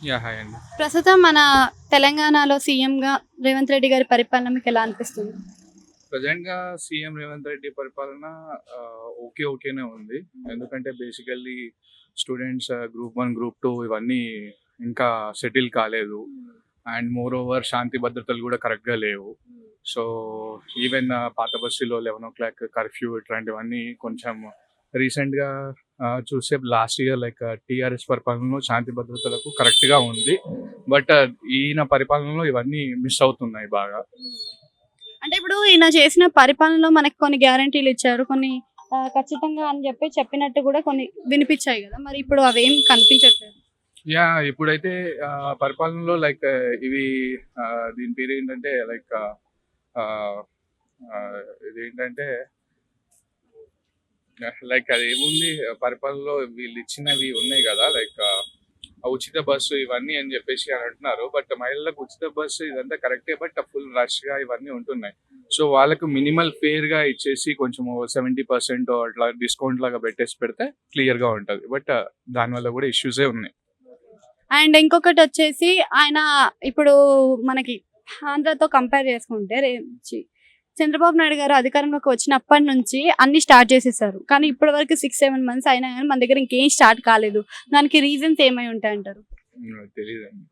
Yeah! Hi అండి. ప్రస్తుతం మన తెలంగాణలో సీఎంగా రేవంత్ రెడ్డి గారి పరిపాలన మీకు ఎలా అనిపిస్తుంది? ప్రెజెంట్‌గా సీఎం రేవంత్ రెడ్డి పరిపాలన ఓకేనే ఉంది. ఎందుకంటే బేసికల్లీ స్టూడెంట్స్ గ్రూప్ 1, గ్రూప్ 2 ఇవన్నీ ఇంకా సెటిల్ కాలేదు. అండ్ మోర్ ఓవర్ శాంతి భద్రతలు కూడా కరెక్ట్‌గా లేవు. సో, ఈవెన్ పాత బస్తీలో 11:00 కర్ఫ్యూ ఇట్లాంటివన్నీ కొంచెం రీసెంట్‌గా చూస్తే లాస్ట్ ఇయర్ లైక్ టీఆర్ఎస్ పరిపాలనలో శాంతి భద్రతలకు కరెక్ట్‌గా ఉంది. బట్ ఈయన పరిపాలనలో ఇవన్నీ మిస్ అవుతున్నాయి బాగా. అంటే ఇప్పుడు ఈయన చేసిన పరిపాలనలో మనకి కొన్ని గ్యారంటీలు ఇచ్చారు. కొన్ని ఖచ్చితంగా అని చెప్పినట్టు కూడా కొన్ని వినిపించాయి కదా! మరి ఇప్పుడు అవేం కనిపించట్లేదు. యాహ్! ఇప్పుడైతే పరిపాలనలో లైక్ ఇవి దీని పేరేంటంటే లైక్ ఆహ్, ఆహ్, ఇదేంటంటే లైక్ అదేముంది పరిపాలనలో వీళ్ళిచ్చినవి ఉన్నాయి గదా! లైక్ ఉచిత బస్సు ఇవన్నీ అని జెప్పేసి అని అంటున్నారు. బట్ మహిళలకు ఉచిత బస్సు ఇదంతా కరెక్టే. బట్ ఫుల్ రష్‌గా ఇవన్నీ ఉంటున్నాయి. సో, వాళ్ళకు మినిమల్ ఫేర్‌గా ఇచ్చేసి కొంచెం 70% అట్లా డిస్కౌంట్ లాగా పెట్టేసి పెడితే క్లియర్‌గా ఉంటది. బట్ దానివల్ల గూడా ఇష్యూసే ఉన్నాయి. అండ్ ఇంకొకటొచ్చేసి ఆయన ఇప్పుడు మనకి ఆంధ్రాతో కంపేర్ చేసుకుంటే చంద్రబాబు నాయుడు గారు అధికారంలోకి వచ్చినప్పటి నుంచి అన్ని స్టార్ట్ చేసేసారు. కానీ ఇప్పటి వరకు 6, 7 మంత్స్ అయినా గానీ మన దగ్గర ఇంకేం స్టార్ట్ కాలేదు. దానికి రీజన్స్ ఏమై ఉంటాయంటారు? తెలీదండి.